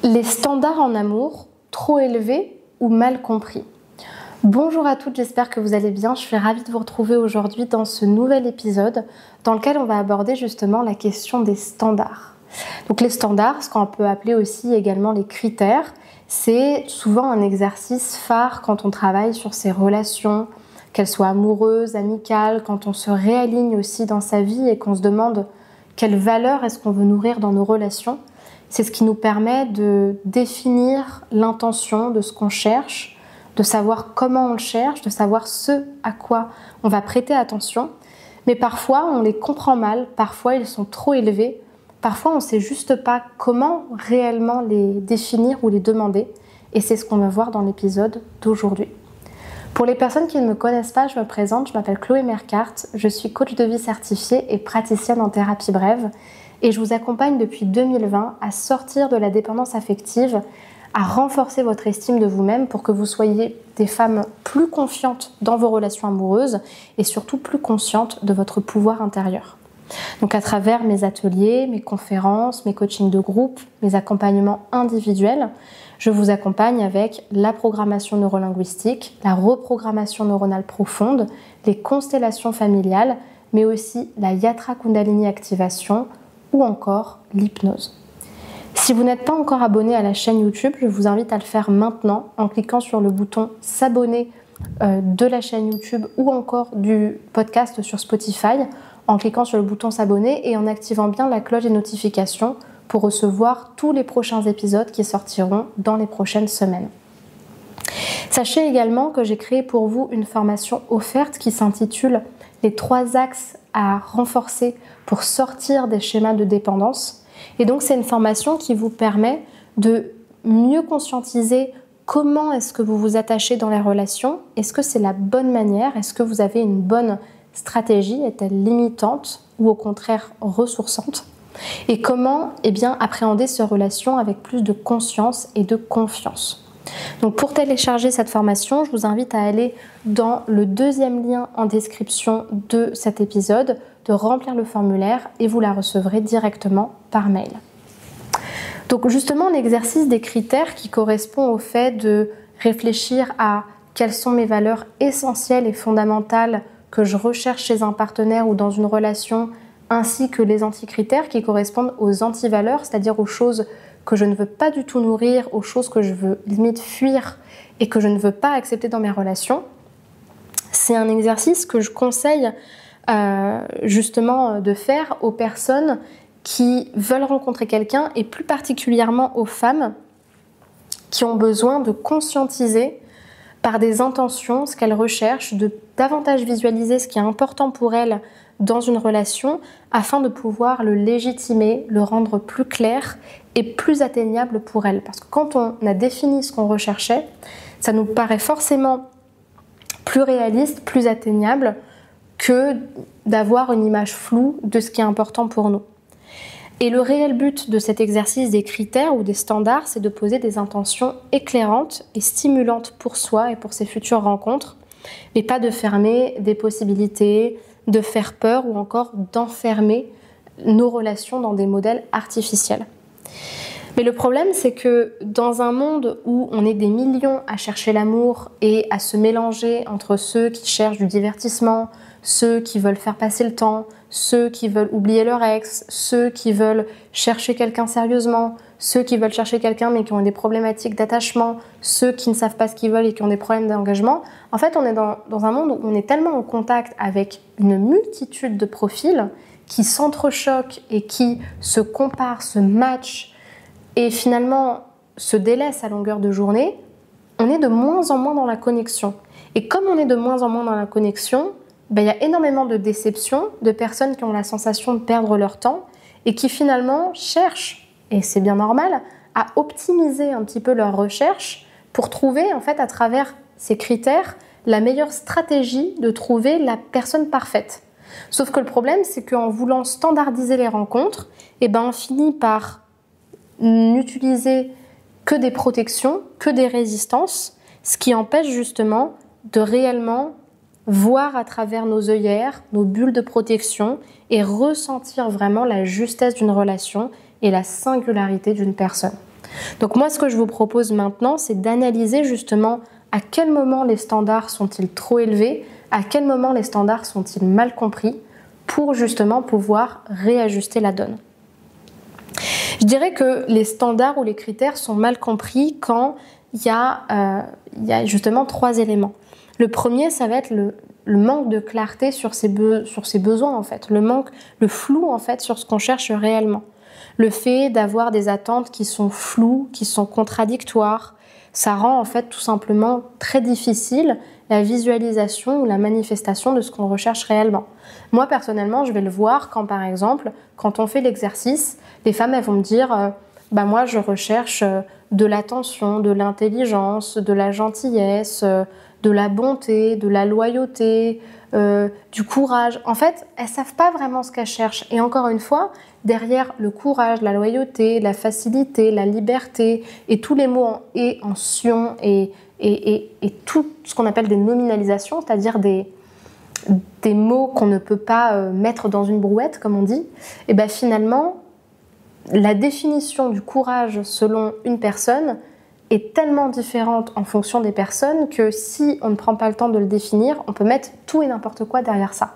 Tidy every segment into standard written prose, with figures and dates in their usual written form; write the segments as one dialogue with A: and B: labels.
A: Les standards en amour, trop élevés ou mal compris? Bonjour à toutes, j'espère que vous allez bien. Je suis ravie de vous retrouver aujourd'hui dans ce nouvel épisode dans lequel on va aborder justement la question des standards. Donc les standards, ce qu'on peut appeler aussi également les critères, c'est souvent un exercice phare quand on travaille sur ses relations, qu'elles soient amoureuses, amicales, quand on se réaligne aussi dans sa vie et qu'on se demande quelle valeur est-ce qu'on veut nourrir dans nos relations. C'est ce qui nous permet de définir l'intention de ce qu'on cherche, de savoir comment on le cherche, de savoir ce à quoi on va prêter attention. Mais parfois, on les comprend mal, parfois ils sont trop élevés, parfois on ne sait juste pas comment réellement les définir ou les demander. Et c'est ce qu'on va voir dans l'épisode d'aujourd'hui. Pour les personnes qui ne me connaissent pas, je me présente, je m'appelle Chloé Mercart, je suis coach de vie certifiée et praticienne en thérapie brève. Et je vous accompagne depuis 2020 à sortir de la dépendance affective, à renforcer votre estime de vous-même pour que vous soyez des femmes plus confiantes dans vos relations amoureuses et surtout plus conscientes de votre pouvoir intérieur. Donc à travers mes ateliers, mes conférences, mes coachings de groupe, mes accompagnements individuels, je vous accompagne avec la programmation neurolinguistique, la reprogrammation neuronale profonde, les constellations familiales, mais aussi la Yatra Kundalini activation, ou encore l'hypnose. Si vous n'êtes pas encore abonné à la chaîne YouTube, je vous invite à le faire maintenant en cliquant sur le bouton s'abonner de la chaîne YouTube ou encore du podcast sur Spotify, en cliquant sur le bouton s'abonner et en activant bien la cloche des notifications pour recevoir tous les prochains épisodes qui sortiront dans les prochaines semaines. Sachez également que j'ai créé pour vous une formation offerte qui s'intitule « Les 3 axes à renforcer pour sortir des schémas de dépendance ». Et donc c'est une formation qui vous permet de mieux conscientiser comment est-ce que vous vous attachez dans les relations. Est-ce que c'est la bonne manière? Est-ce que vous avez une bonne stratégie? Est-elle limitante ou au contraire ressourçante? Et comment appréhender ces relations avec plus de conscience et de confiance. Donc pour télécharger cette formation, je vous invite à aller dans le 2e lien en description de cet épisode, de remplir le formulaire et vous la recevrez directement par mail. Donc justement, l'exercice des critères qui correspond au fait de réfléchir à quelles sont mes valeurs essentielles et fondamentales que je recherche chez un partenaire ou dans une relation, ainsi que les anti-critères qui correspondent aux anti-valeurs, c'est-à-dire aux choses que je ne veux pas du tout nourrir, aux choses que je veux limite fuir et que je ne veux pas accepter dans mes relations. C'est un exercice que je conseille justement de faire aux personnes qui veulent rencontrer quelqu'un et plus particulièrement aux femmes qui ont besoin de conscientiser par des intentions ce qu'elles recherchent, de davantage visualiser ce qui est important pour elles dans une relation afin de pouvoir le légitimer, le rendre plus clair et plus atteignable pour elles. Parce que quand on a défini ce qu'on recherchait, ça nous paraît forcément plus réaliste, plus atteignable que d'avoir une image floue de ce qui est important pour nous. Et le réel but de cet exercice des critères ou des standards, c'est de poser des intentions éclairantes et stimulantes pour soi et pour ses futures rencontres, mais pas de fermer des possibilités, de faire peur ou encore d'enfermer nos relations dans des modèles artificiels. Mais le problème, c'est que dans un monde où on est des millions à chercher l'amour et à se mélanger entre ceux qui cherchent du divertissement, ceux qui veulent faire passer le temps, ceux qui veulent oublier leur ex, ceux qui veulent chercher quelqu'un sérieusement, ceux qui veulent chercher quelqu'un mais qui ont des problématiques d'attachement, ceux qui ne savent pas ce qu'ils veulent et qui ont des problèmes d'engagement. En fait, on est dans un monde où on est tellement en contact avec une multitude de profils qui s'entrechoquent et qui se comparent, se matchent et finalement se délaissent à longueur de journée. On est de moins en moins dans la connexion. Et comme on est de moins en moins dans la connexion, il y a énormément de déceptions, de personnes qui ont la sensation de perdre leur temps et qui finalement cherchent, et c'est bien normal, à optimiser un petit peu leur recherche pour trouver en fait à travers ces critères la meilleure stratégie de trouver la personne parfaite. Sauf que le problème, c'est qu'en voulant standardiser les rencontres, on finit par n'utiliser que des protections, que des résistances, ce qui empêche justement de réellement voir à travers nos œillères, nos bulles de protection et ressentir vraiment la justesse d'une relation et la singularité d'une personne. Donc moi, ce que je vous propose maintenant, c'est d'analyser justement à quel moment les standards sont-ils trop élevés, à quel moment les standards sont-ils mal compris, pour justement pouvoir réajuster la donne. Je dirais que les standards ou les critères sont mal compris quand il y a justement 3 éléments. Le premier, ça va être le manque de clarté sur ses besoins en fait, le flou en fait sur ce qu'on cherche réellement. Le fait d'avoir des attentes qui sont floues, qui sont contradictoires, ça rend en fait tout simplement très difficile la visualisation ou la manifestation de ce qu'on recherche réellement. Moi personnellement, je vais le voir quand par exemple, quand on fait l'exercice, les femmes elles vont me dire moi je recherche de l'attention, de l'intelligence, de la gentillesse, de la bonté, de la loyauté, du courage. En fait, elles savent pas vraiment ce qu'elles cherchent. Et encore une fois, derrière le courage, la loyauté, la facilité, la liberté et tous les mots en « et », en « sion » et tout ce qu'on appelle des nominalisations, c'est-à-dire des mots qu'on ne peut pas mettre dans une brouette, comme on dit, et bien finalement, la définition du courage selon une personne est tellement différente en fonction des personnes que si on ne prend pas le temps de le définir, on peut mettre tout et n'importe quoi derrière ça.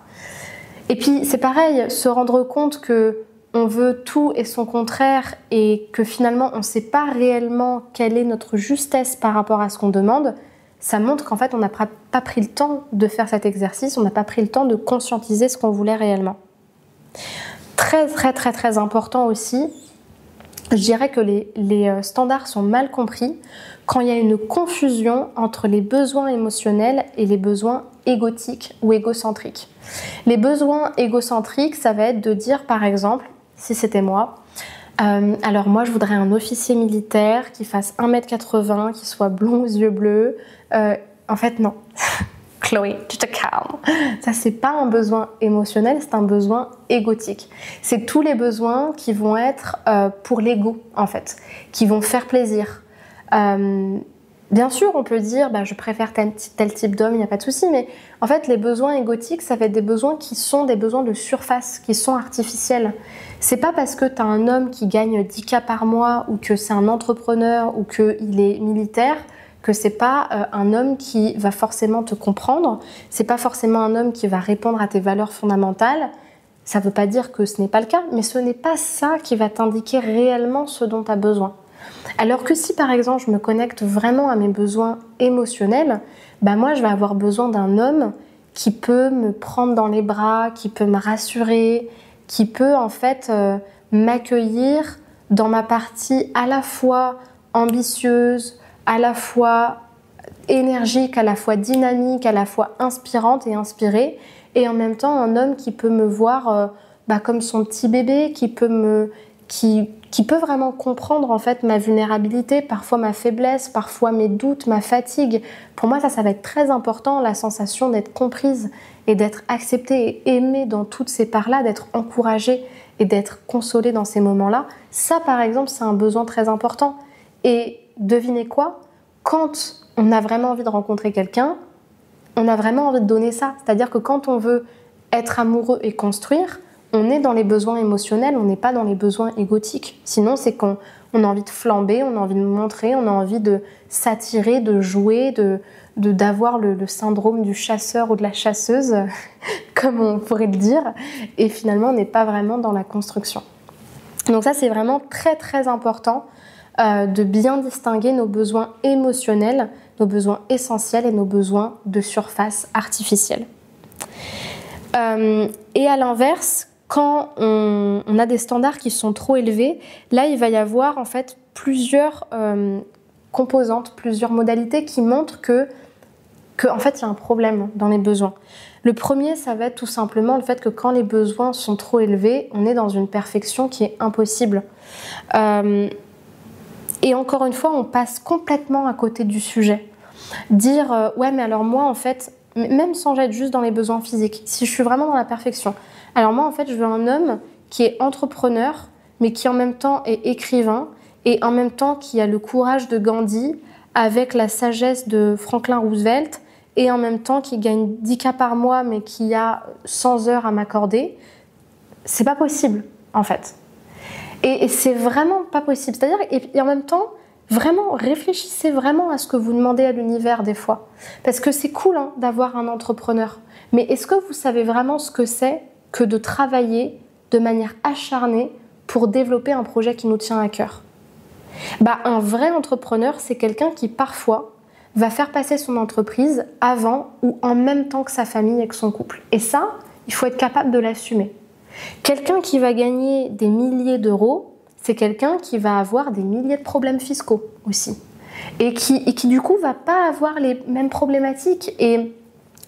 A: Et puis c'est pareil, se rendre compte que on veut tout et son contraire et que finalement on ne sait pas réellement quelle est notre justesse par rapport à ce qu'on demande, ça montre qu'en fait on n'a pas pris le temps de faire cet exercice, on n'a pas pris le temps de conscientiser ce qu'on voulait réellement. Très très très très important aussi, je dirais que les standards sont mal compris quand il y a une confusion entre les besoins émotionnels et les besoins égotiques ou égocentriques. Les besoins égocentriques, ça va être de dire par exemple, si c'était moi, alors moi je voudrais un officier militaire qui fasse 1m80, qui soit blond aux yeux bleus. En fait non, Chloé, tu te calmes. Ça c'est pas un besoin émotionnel, c'est un besoin égotique. C'est tous les besoins qui vont être pour l'ego en fait, qui vont faire plaisir. Bien sûr, on peut dire je préfère tel type d'homme, il n'y a pas de souci, mais en fait, les besoins égotiques, ça va être des besoins qui sont des besoins de surface, qui sont artificiels. C'est pas parce que tu as un homme qui gagne 10K par mois ou que c'est un entrepreneur ou qu'il est militaire que c'est pas un homme qui va forcément te comprendre, c'est pas forcément un homme qui va répondre à tes valeurs fondamentales. Ça veut pas dire que ce n'est pas le cas, mais ce n'est pas ça qui va t'indiquer réellement ce dont tu as besoin. Alors que si par exemple je me connecte vraiment à mes besoins émotionnels, moi je vais avoir besoin d'un homme qui peut me prendre dans les bras, qui peut me rassurer, qui peut en fait m'accueillir dans ma partie à la fois ambitieuse, à la fois énergique, à la fois dynamique, à la fois inspirante et inspirée, et en même temps un homme qui peut me voir comme son petit bébé, qui peut vraiment comprendre en fait ma vulnérabilité, parfois ma faiblesse, parfois mes doutes, ma fatigue. Pour moi, ça va être très important, la sensation d'être comprise et d'être acceptée et aimée dans toutes ces parts-là, d'être encouragée et d'être consolée dans ces moments-là. Ça, par exemple, c'est un besoin très important. Et devinez quoi ? Quand on a vraiment envie de rencontrer quelqu'un, on a vraiment envie de donner ça. C'est-à-dire que quand on veut être amoureux et construire, on est dans les besoins émotionnels, on n'est pas dans les besoins égotiques. Sinon, c'est qu'on a envie de flamber, on a envie de montrer, on a envie de s'attirer, de jouer, d'avoir le syndrome du chasseur ou de la chasseuse, comme on pourrait le dire. Et finalement, on n'est pas vraiment dans la construction. Donc ça, c'est vraiment très très important de bien distinguer nos besoins émotionnels, nos besoins essentiels et nos besoins de surface artificielle. Et à l'inverse, quand on a des standards qui sont trop élevés, là il va y avoir en fait plusieurs composantes, plusieurs modalités qui montrent que en fait il y a un problème dans les besoins. Le premier, ça va être tout simplement le fait que quand les besoins sont trop élevés, on est dans une perfection qui est impossible. Et encore une fois, on passe complètement à côté du sujet. Dire ouais mais alors moi en fait, même sans être juste dans les besoins physiques, si je suis vraiment dans la perfection, alors moi en fait je veux un homme qui est entrepreneur mais qui en même temps est écrivain et en même temps qui a le courage de Gandhi avec la sagesse de Franklin Roosevelt et en même temps qui gagne 10K par mois mais qui a 100 heures à m'accorder. C'est pas possible en fait. Et c'est vraiment pas possible. C'est-à-dire, et en même temps, vraiment, réfléchissez vraiment à ce que vous demandez à l'univers des fois. Parce que c'est cool hein, d'avoir un entrepreneur. Mais est-ce que vous savez vraiment ce que c'est que de travailler de manière acharnée pour développer un projet qui nous tient à cœur? Un vrai entrepreneur, c'est quelqu'un qui parfois va faire passer son entreprise avant ou en même temps que sa famille et que son couple. Et ça, il faut être capable de l'assumer. Quelqu'un qui va gagner des milliers d'euros, c'est quelqu'un qui va avoir des milliers de problèmes fiscaux aussi. Et qui du coup va pas avoir les mêmes problématiques et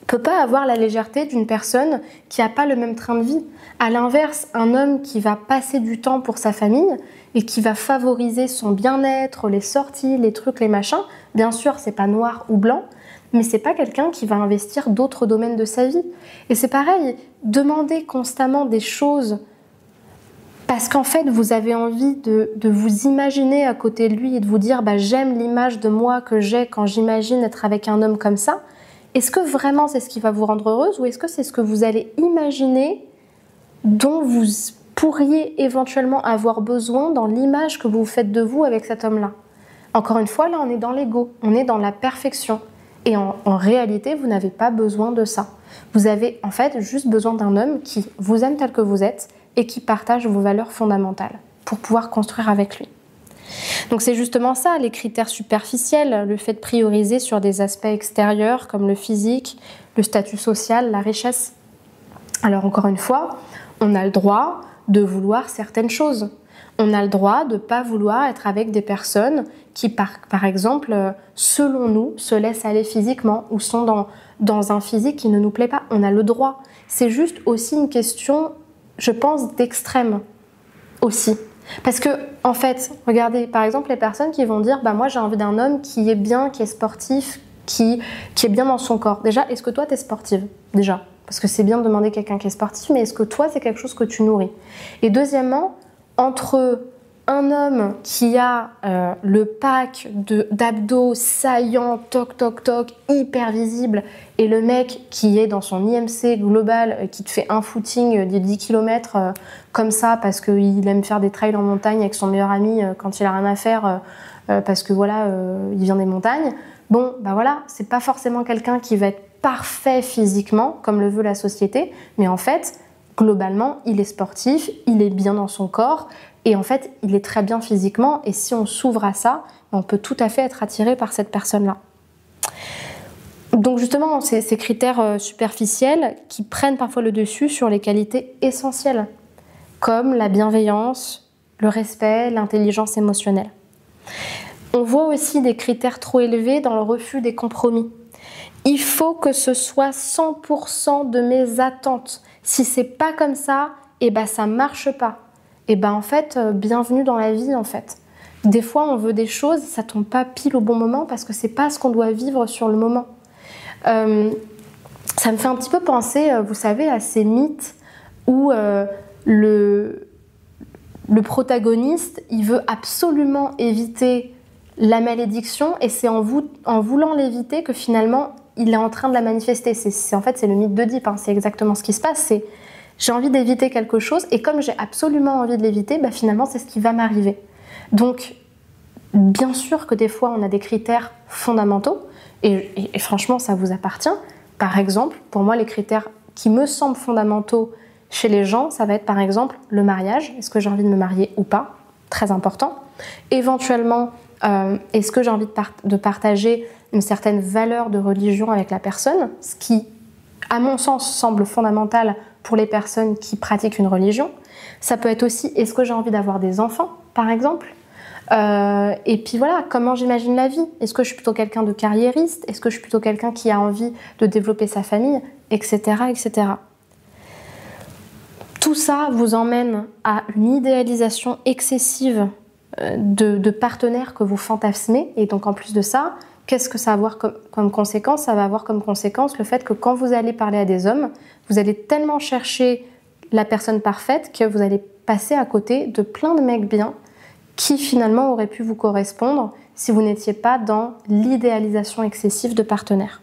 A: peut pas avoir la légèreté d'une personne qui n'a pas le même train de vie. À l'inverse, un homme qui va passer du temps pour sa famille et qui va favoriser son bien-être, les sorties, les trucs, les machins, bien sûr, c'est pas noir ou blanc, mais c'est pas quelqu'un qui va investir d'autres domaines de sa vie. Et c'est pareil, demander constamment des choses parce qu'en fait, vous avez envie de vous imaginer à côté de lui et de vous dire j'aime l'image de moi que j'ai quand j'imagine être avec un homme comme ça. Est-ce que vraiment c'est ce qui va vous rendre heureuse ou est-ce que c'est ce que vous allez imaginer dont vous pourriez éventuellement avoir besoin dans l'image que vous faites de vous avec cet homme-là? Encore une fois, là, on est dans l'ego, on est dans la perfection. Et en réalité, vous n'avez pas besoin de ça. Vous avez en fait juste besoin d'un homme qui vous aime tel que vous êtes et qui partage vos valeurs fondamentales pour pouvoir construire avec lui. Donc c'est justement ça, les critères superficiels, le fait de prioriser sur des aspects extérieurs comme le physique, le statut social, la richesse. Alors encore une fois, on a le droit de vouloir certaines choses. On a le droit de ne pas vouloir être avec des personnes qui, par exemple, selon nous, se laissent aller physiquement ou sont dans un physique qui ne nous plaît pas. On a le droit. C'est juste aussi une question, je pense, d'extrême aussi. Parce que, en fait, regardez, par exemple, les personnes qui vont dire moi j'ai envie d'un homme qui est bien, qui est sportif, qui est bien dans son corps. Déjà, est-ce que toi, tu es sportive? Déjà. Parce que c'est bien de demander quelqu'un qui est sportif, mais est-ce que toi, c'est quelque chose que tu nourris? Et deuxièmement, entre un homme qui a le pack d'abdos saillants, toc, toc, toc, hyper visible, et le mec qui est dans son IMC global, qui te fait un footing de 10 km comme ça, parce qu'il aime faire des trails en montagne avec son meilleur ami quand il a rien à faire, parce que voilà, il vient des montagnes. Bon, voilà, c'est pas forcément quelqu'un qui va être parfait physiquement, comme le veut la société, mais en fait, globalement, il est sportif, il est bien dans son corps, et en fait, il est très bien physiquement, et si on s'ouvre à ça, on peut tout à fait être attiré par cette personne-là. Donc justement, ces critères superficiels qui prennent parfois le dessus sur les qualités essentielles, comme la bienveillance, le respect, l'intelligence émotionnelle. On voit aussi des critères trop élevés dans le refus des compromis. Il faut que ce soit 100% de mes attentes. Si c'est pas comme ça, ça marche pas. En fait, bienvenue dans la vie en fait. Des fois, on veut des choses, ça tombe pas pile au bon moment parce que c'est pas ce qu'on doit vivre sur le moment. Ça me fait un petit peu penser, vous savez, à ces mythes où le protagoniste, il veut absolument éviter la malédiction et c'est en voulant l'éviter que finalement il est en train de la manifester. En fait, c'est le mythe d'Oedipe, c'est exactement ce qui se passe. C'est j'ai envie d'éviter quelque chose et comme j'ai absolument envie de l'éviter, finalement c'est ce qui va m'arriver. Donc, bien sûr que des fois on a des critères fondamentaux et franchement ça vous appartient. Par exemple, pour moi les critères qui me semblent fondamentaux chez les gens, ça va être par exemple le mariage. Est-ce que j'ai envie de me marier ou pas? Très important. Éventuellement, est-ce que j'ai envie de partager une certaine valeur de religion avec la personne, ce qui, à mon sens, semble fondamental pour les personnes qui pratiquent une religion. Ça peut être aussi, est-ce que j'ai envie d'avoir des enfants, par exemple? Et puis voilà, comment j'imagine la vie? Est-ce que je suis plutôt quelqu'un de carriériste? Est-ce que je suis plutôt quelqu'un qui a envie de développer sa famille? Etc., etc. Tout ça vous emmène à une idéalisation excessive de partenaires que vous fantasmez. Et donc en plus de ça, qu'est-ce que ça va avoir comme conséquence? Ça va avoir comme conséquence le fait que quand vous allez parler à des hommes, vous allez tellement chercher la personne parfaite que vous allez passer à côté de plein de mecs bien qui finalement auraient pu vous correspondre si vous n'étiez pas dans l'idéalisation excessive de partenaires.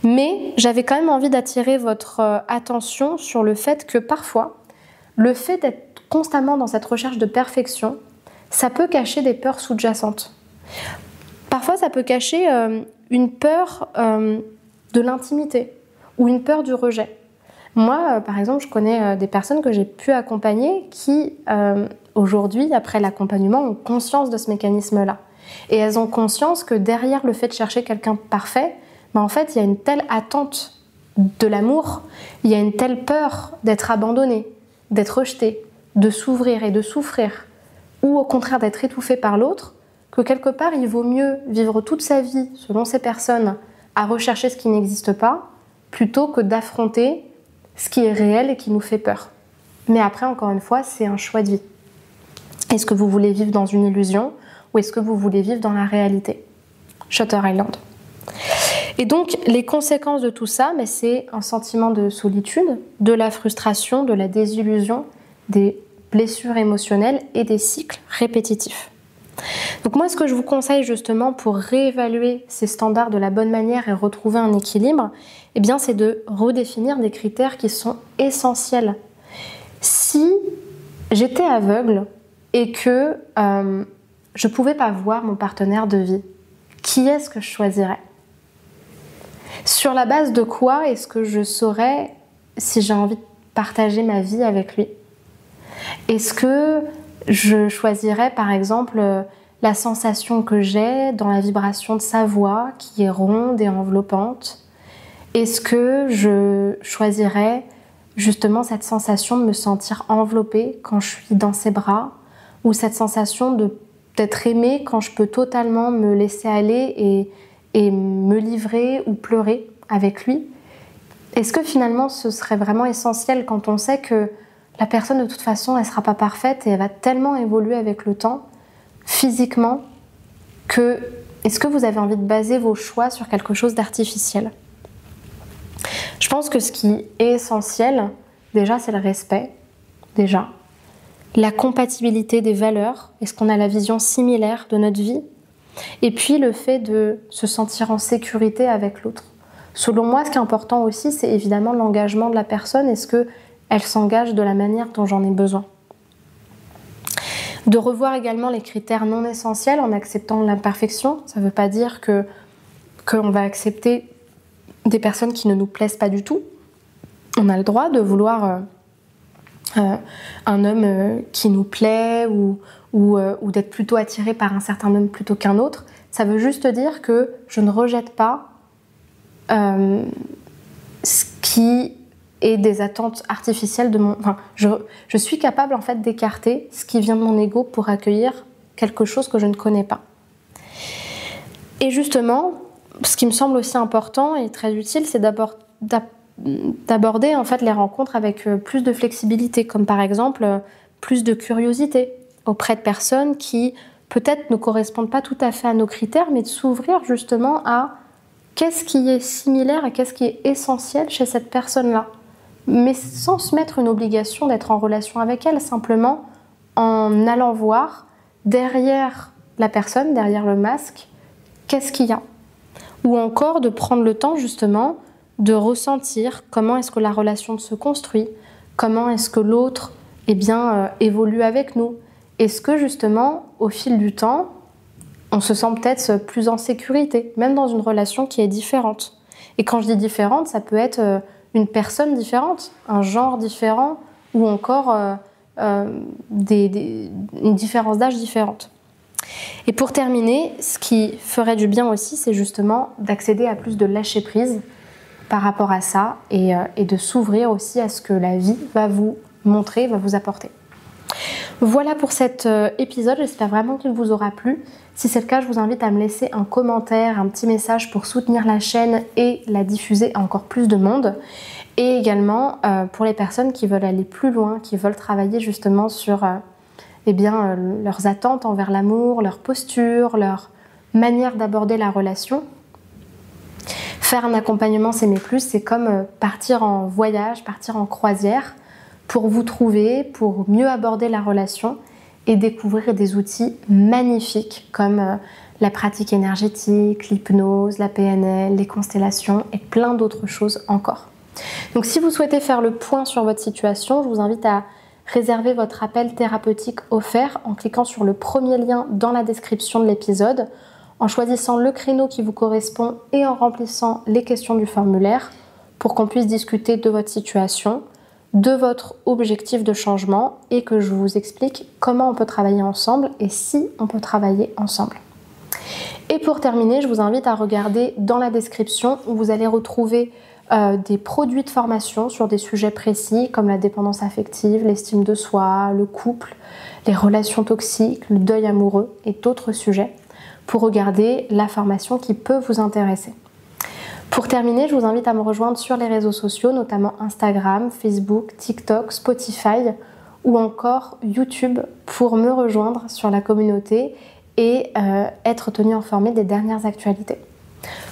A: Mais j'avais quand même envie d'attirer votre attention sur le fait que parfois, le fait d'être constamment dans cette recherche de perfection, ça peut cacher des peurs sous-jacentes. Parfois, ça peut cacher une peur de l'intimité ou une peur du rejet. Moi, par exemple, je connais des personnes que j'ai pu accompagner qui, aujourd'hui, après l'accompagnement, ont conscience de ce mécanisme-là. Et elles ont conscience que derrière le fait de chercher quelqu'un de parfait, en fait, il y a une telle attente de l'amour, il y a une telle peur d'être abandonné, d'être rejeté, de s'ouvrir et de souffrir, ou au contraire d'être étouffé par l'autre, que quelque part, il vaut mieux vivre toute sa vie, selon ces personnes, à rechercher ce qui n'existe pas, plutôt que d'affronter ce qui est réel et qui nous fait peur. Mais après, encore une fois, c'est un choix de vie. Est-ce que vous voulez vivre dans une illusion ou est-ce que vous voulez vivre dans la réalité? Shutter Island. Et donc, les conséquences de tout ça, c'est un sentiment de solitude, de la frustration, de la désillusion, des blessures émotionnelles et des cycles répétitifs. Donc moi, ce que je vous conseille justement pour réévaluer ces standards de la bonne manière et retrouver un équilibre, c'est de redéfinir des critères qui sont essentiels. Si j'étais aveugle et que je ne pouvais pas voir mon partenaire de vie, qui est-ce que je choisirais? Sur la base de quoi est-ce que je saurais si j'ai envie de partager ma vie avec lui? Est-ce que je choisirais par exemple la sensation que j'ai dans la vibration de sa voix qui est ronde et enveloppante? Est-ce que je choisirais justement cette sensation de me sentir enveloppée quand je suis dans ses bras, ou cette sensation d'être aimée quand je peux totalement me laisser aller et me livrer ou pleurer avec lui? Est-ce que finalement ce serait vraiment essentiel quand on sait que la personne de toute façon elle ne sera pas parfaite et elle va tellement évoluer avec le temps, physiquement, que est-ce que vous avez envie de baser vos choix sur quelque chose d'artificiel? Je pense que ce qui est essentiel, déjà, c'est le respect, déjà. La compatibilité des valeurs, est-ce qu'on a la vision similaire de notre vie? Et puis le fait de se sentir en sécurité avec l'autre. Selon moi, ce qui est important aussi, c'est évidemment l'engagement de la personne. Est-ce qu'elle s'engage de la manière dont j'en ai besoin? De revoir également les critères non essentiels en acceptant l'imperfection. Ça ne veut pas dire qu'on va accepter des personnes qui ne nous plaisent pas du tout. On a le droit de vouloir un homme qui nous plaît ou d'être plutôt attiré par un certain homme plutôt qu'un autre. Ça veut juste dire que je ne rejette pas ce qui est des attentes artificielles de mon... Enfin, je suis capable en fait d'écarter ce qui vient de mon ego pour accueillir quelque chose que je ne connais pas. Et justement, ce qui me semble aussi important et très utile, c'est d'aborder en fait les rencontres avec plus de flexibilité, comme par exemple plus de curiosité auprès de personnes qui peut-être ne correspondent pas tout à fait à nos critères, mais de s'ouvrir justement à qu'est-ce qui est similaire et qu'est-ce qui est essentiel chez cette personne-là, mais sans se mettre une obligation d'être en relation avec elle, simplement en allant voir derrière la personne, derrière le masque, qu'est-ce qu'il y a. Ou encore de prendre le temps justement de ressentir comment est-ce que la relation se construit, comment est-ce que l'autre évolue avec nous. Est-ce que justement, au fil du temps, on se sent peut-être plus en sécurité, même dans une relation qui est différente. Et quand je dis différente, ça peut être une personne différente, un genre différent, ou encore une différence d'âge différente. Et pour terminer, ce qui ferait du bien aussi, c'est justement d'accéder à plus de lâcher-prise par rapport à ça et de s'ouvrir aussi à ce que la vie va vous montrer, va vous apporter. Voilà pour cet épisode, j'espère vraiment qu'il vous aura plu. Si c'est le cas, je vous invite à me laisser un commentaire, un petit message pour soutenir la chaîne et la diffuser à encore plus de monde. Et également pour les personnes qui veulent aller plus loin, qui veulent travailler justement sur leurs attentes envers l'amour, leur posture, leur manière d'aborder la relation. Faire un accompagnement S'aimer plus, c'est comme partir en voyage, partir en croisière pour vous trouver, pour mieux aborder la relation et découvrir des outils magnifiques comme la pratique énergétique, l'hypnose, la PNL, les constellations et plein d'autres choses encore. Donc si vous souhaitez faire le point sur votre situation, je vous invite à réservez votre appel thérapeutique offert en cliquant sur le premier lien dans la description de l'épisode, en choisissant le créneau qui vous correspond et en remplissant les questions du formulaire pour qu'on puisse discuter de votre situation, de votre objectif de changement et que je vous explique comment on peut travailler ensemble et si on peut travailler ensemble. Et pour terminer, je vous invite à regarder dans la description où vous allez retrouver des produits de formation sur des sujets précis comme la dépendance affective, l'estime de soi, le couple, les relations toxiques, le deuil amoureux et d'autres sujets pour regarder la formation qui peut vous intéresser. Pour terminer, je vous invite à me rejoindre sur les réseaux sociaux, notamment Instagram, Facebook, TikTok, Spotify ou encore YouTube pour me rejoindre sur la communauté et être tenu informé des dernières actualités.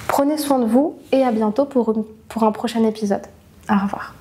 A: Prenez soin de vous et à bientôt pour un prochain épisode. Au revoir.